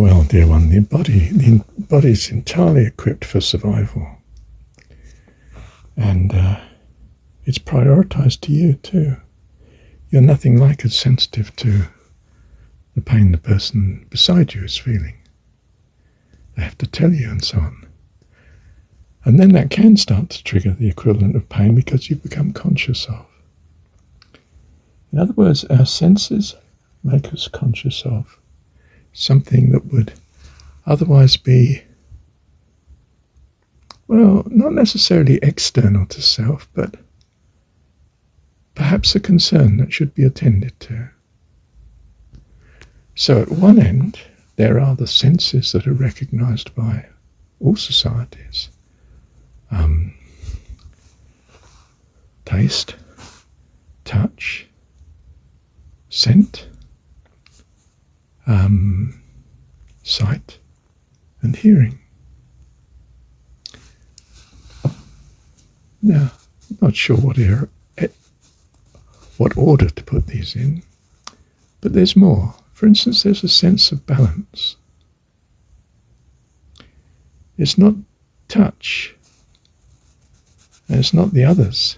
Well, dear one, the body is entirely equipped for survival. And it's prioritized to you too. You're nothing like as sensitive to the pain the person beside you is feeling. They have to tell you and so on. And then that can start to trigger the equivalent of pain because you've become conscious of. In other words, our senses make us conscious of something that would otherwise be, well, not necessarily external to self, but perhaps a concern that should be attended to. So at one end, there are the senses that are recognized by all societies. Taste, touch, scent, sight, and hearing. Now, I'm not sure what order to put these in, but there's more. For instance, there's a sense of balance. It's not touch, and it's not the others.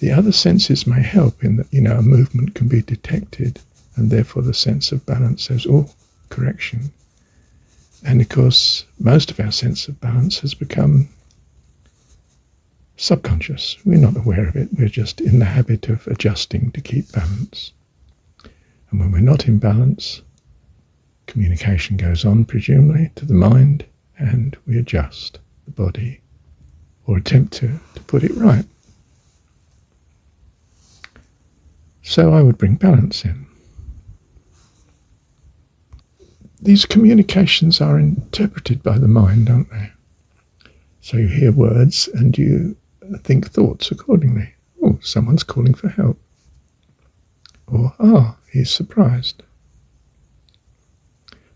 The other senses may help in that, a movement can be detected, and therefore the sense of balance says, oh, correction. And of course, most of our sense of balance has become subconscious. We're not aware of it. We're just in the habit of adjusting to keep balance. And when we're not in balance, communication goes on, presumably, to the mind, and we adjust the body or attempt to put it right. So I would bring balance in. These communications are interpreted by the mind, aren't they? So you hear words and you think thoughts accordingly. Oh, someone's calling for help. Or, he's surprised.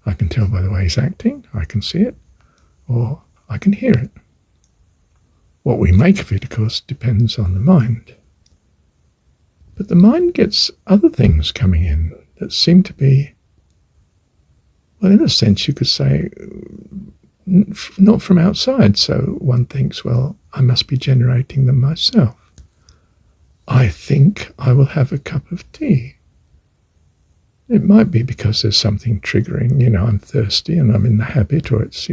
I can tell by the way he's acting, I can see it, or I can hear it. What we make of it, of course, depends on the mind. But the mind gets other things coming in that seem to be, well, in a sense you could say, not from outside. So one thinks, well, I must be generating them myself. I think I will have a cup of tea. It might be because there's something triggering, I'm thirsty and I'm in the habit, or it's,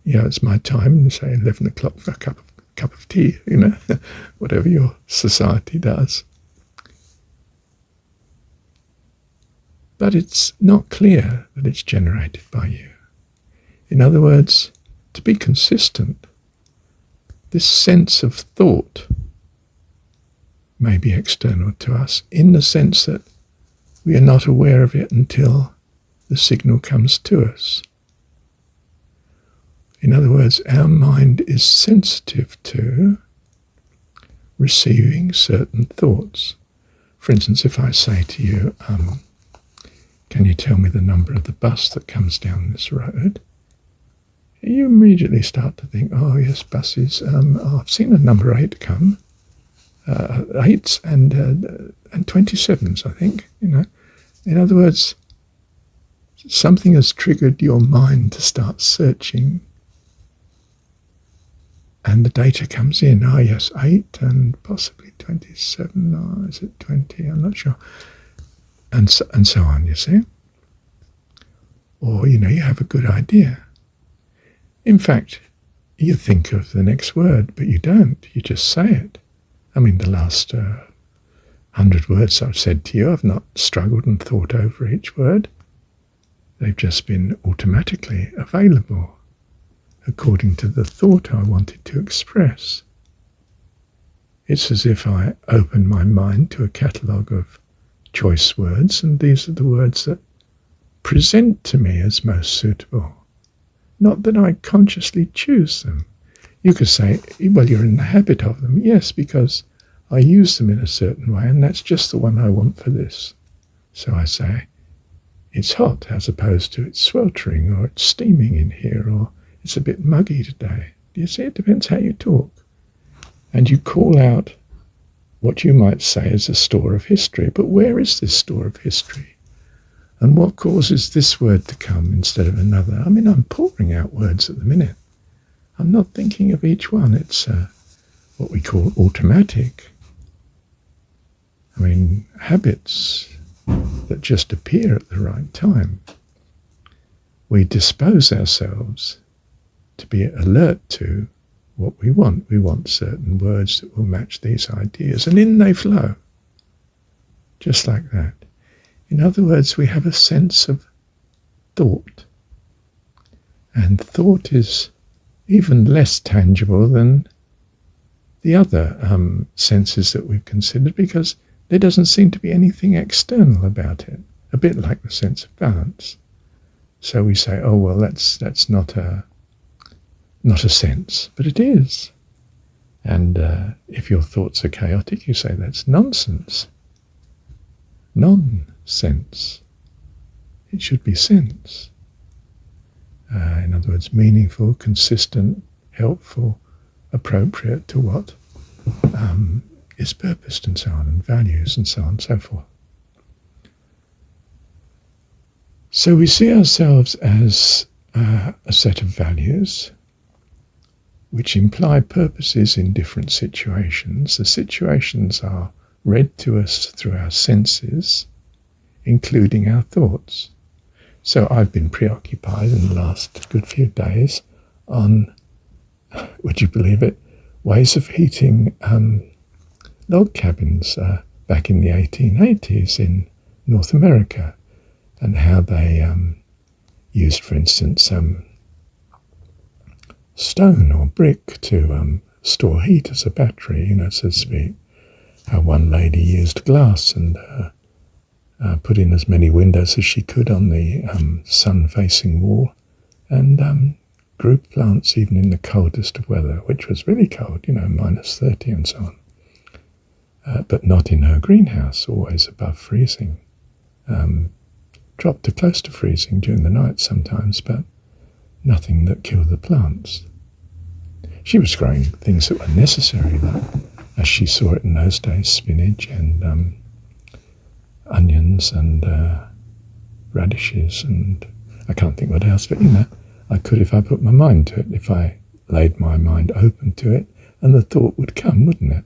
it's my time, say 11 o'clock for a cup of tea, whatever your society does. But it's not clear that it's generated by you. In other words, to be consistent, this sense of thought may be external to us in the sense that we are not aware of it until the signal comes to us. In other words, our mind is sensitive to receiving certain thoughts. For instance, if I say to you, can you tell me the number of the bus that comes down this road? You immediately start to think, oh yes, buses. I've seen a number 8 come. 8s and 27s, I think. In other words, something has triggered your mind to start searching, and the data comes in. Oh yes, 8 and possibly 27. Oh, is it 20? I'm not sure. And so on. You see, or you have a good idea. In fact, you think of the next word, but you don't. You just say it. I mean, the last 100 words I've said to you, I've not struggled and thought over each word. They've just been automatically available according to the thought I wanted to express. It's as if I open my mind to a catalogue of choice words, and these are the words that present to me as most suitable. Not that I consciously choose them. You could say, well, you're in the habit of them. Yes, because I use them in a certain way, and that's just the one I want for this. So I say, it's hot, as opposed to it's sweltering, or it's steaming in here, or it's a bit muggy today. Do you see? It depends how you talk. And you call out what you might say is a store of history. But where is this store of history? And what causes this word to come instead of another? I mean, I'm pouring out words at the minute. I'm not thinking of each one. It's what we call automatic. I mean, habits that just appear at the right time. We dispose ourselves to be alert to what we want. We want certain words that will match these ideas, and in they flow, just like that. In other words, we have a sense of thought, and thought is even less tangible than the other senses that we've considered, because there doesn't seem to be anything external about it, a bit like the sense of balance. So we say, oh, well, that's not a sense, but it is. And if your thoughts are chaotic, you say that's nonsense. Nonsense. It should be sense. In other words, meaningful, consistent, helpful, appropriate to what is purposed, and so on, and values, and so on and so forth. So we see ourselves as a set of values which imply purposes in different situations. The situations are read to us through our senses, including our thoughts. So I've been preoccupied in the last good few days on, would you believe it, ways of heating log cabins back in the 1880s in North America, and how they used, for instance, stone or brick to store heat as a battery, so to speak. How one lady used glass and put in as many windows as she could on the sun-facing wall, and grew plants even in the coldest of weather, which was really cold, minus 30 and so on. But not in her greenhouse, always above freezing. Dropped to close to freezing during the night sometimes, but nothing that killed the plants. She was growing things that were necessary, like, as she saw it in those days, spinach and onions and radishes, and I can't think what else, but I could if I put my mind to it, if I laid my mind open to it, and the thought would come, wouldn't it?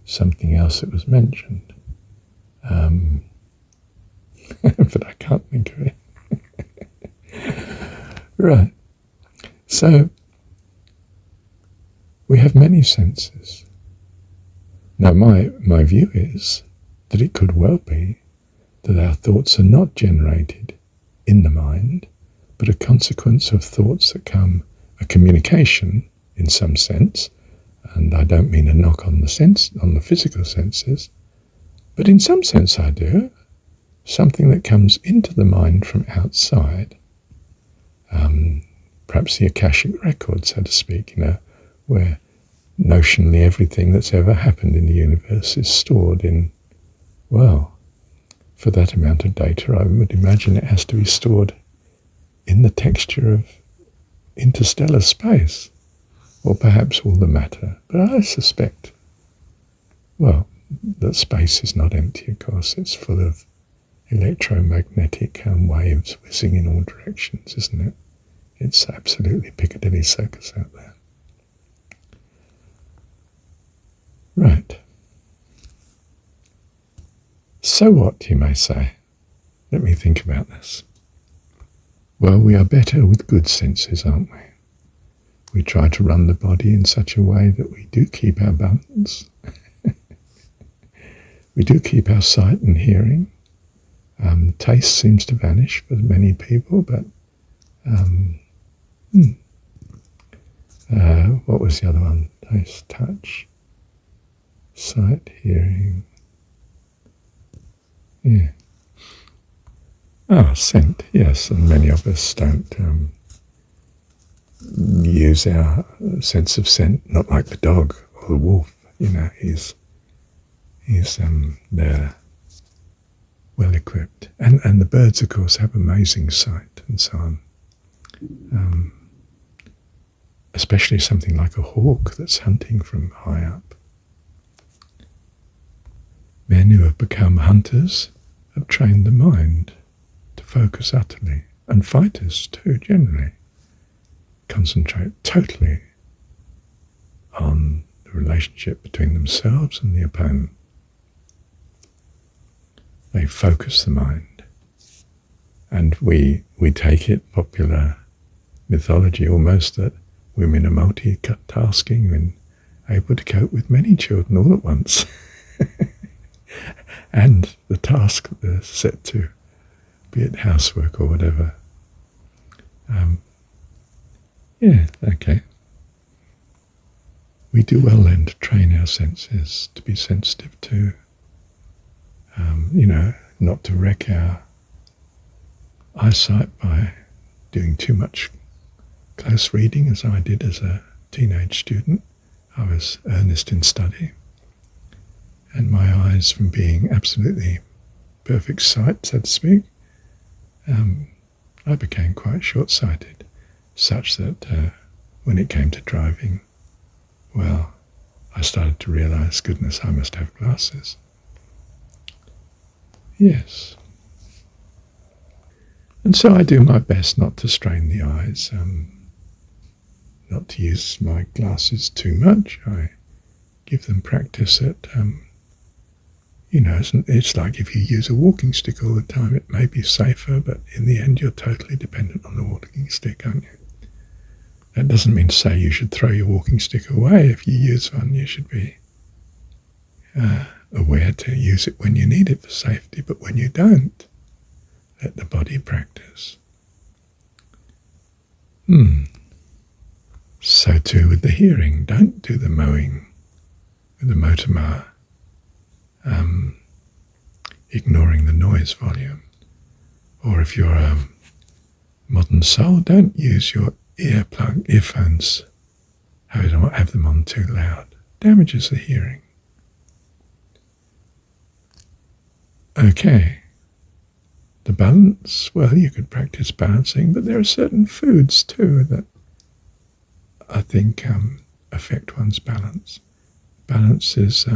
Something else that was mentioned. But I can't think of it. Right. So, we have many senses. Now, my view is that it could well be that our thoughts are not generated in the mind, but a consequence of thoughts that come, a communication in some sense, and I don't mean a knock on the physical senses, but in some sense I do, something that comes into the mind from outside, perhaps the Akashic record, so to speak, where notionally everything that's ever happened in the universe is stored in, well, for that amount of data, I would imagine it has to be stored in the texture of interstellar space, or perhaps all the matter. But I suspect, well, that space is not empty, of course. It's full of electromagnetic waves whizzing in all directions, isn't it? It's absolutely Piccadilly Circus out there. Right. So what, you may say? Let me think about this. Well, we are better with good senses, aren't we? We try to run the body in such a way that we do keep our balance. We do keep our sight and hearing. Taste seems to vanish for many people, but what was the other one? Taste, touch, sight, hearing. Yeah. Scent, yes, and many of us don't use our sense of scent, not like the dog or the wolf, he's they're well equipped. And the birds, of course, have amazing sight and so on. Especially something like a hawk that's hunting from high up. Men who have become hunters have trained the mind to focus utterly. And fighters too, generally, concentrate totally on the relationship between themselves and the opponent. They focus the mind. And we take it, popular mythology almost, that women are multitasking and able to cope with many children all at once. And the task that they're set to, be it housework or whatever. Okay. We do well then to train our senses to be sensitive to, not to wreck our eyesight by doing too much close reading, as I did as a teenage student. I was earnest in study, and my eyes, from being absolutely perfect sight, so to speak, I became quite short-sighted, such that when it came to driving, well, I started to realise, goodness, I must have glasses. Yes. And so I do my best not to strain the eyes, not to use my glasses too much. I give them practice at, it's like if you use a walking stick all the time, it may be safer, but in the end you're totally dependent on the walking stick, aren't you? That doesn't mean to say you should throw your walking stick away. If you use one, you should be aware to use it when you need it for safety, but when you don't, let the body practice. So too with the hearing. Don't do the mowing with the motor mower, ignoring the noise volume. Or if you're a modern soul, don't use your earphones, have them on too loud. Damages the hearing. Okay. The balance, well, you could practice balancing, but there are certain foods too that I think affect one's balance. Balance is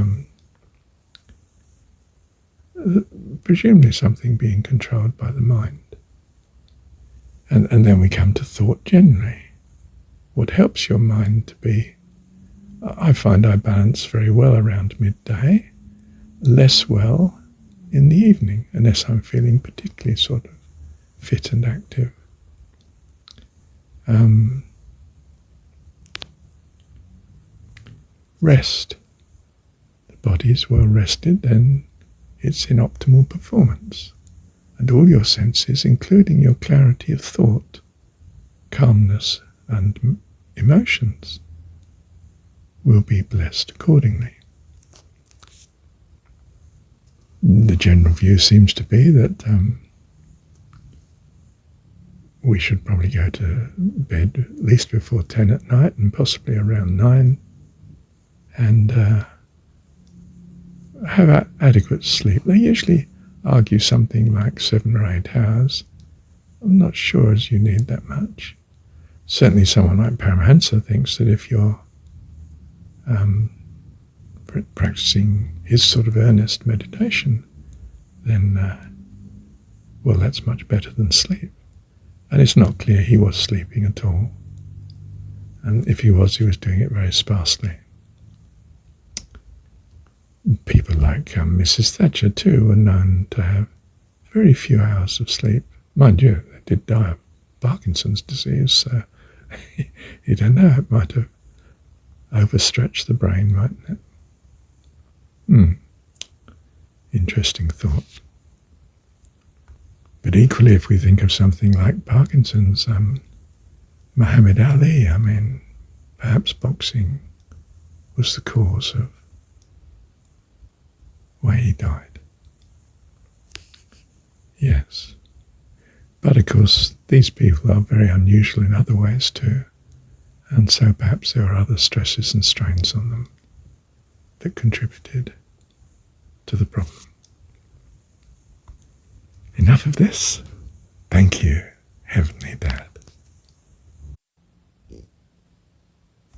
presumably something being controlled by the mind. And then we come to thought generally. What helps your mind to be? I find I balance very well around midday, less well in the evening, unless I'm feeling particularly sort of fit and active. Rest. The body is well rested, then it's in optimal performance. And all your senses, including your clarity of thought, calmness and emotions, will be blessed accordingly. The general view seems to be that we should probably go to bed at least before 10 at night and possibly around 9, and have adequate sleep. They usually argue something like 7 or 8 hours. I'm not sure as you need that much. Certainly someone like Paramahansa thinks that if you're practicing his sort of earnest meditation, then, well, that's much better than sleep. And it's not clear he was sleeping at all. And if he was doing it very sparsely. People like Mrs. Thatcher too were known to have very few hours of sleep. Mind you, they did die of Parkinson's disease, so you don't know, it might have overstretched the brain, mightn't it? Interesting thought. But equally, if we think of something like Parkinson's, Muhammad Ali, perhaps boxing was the cause of why he died. Yes. But of course, these people are very unusual in other ways too. And so perhaps there are other stresses and strains on them that contributed to the problem. Enough of this. Thank you, Heavenly Dad.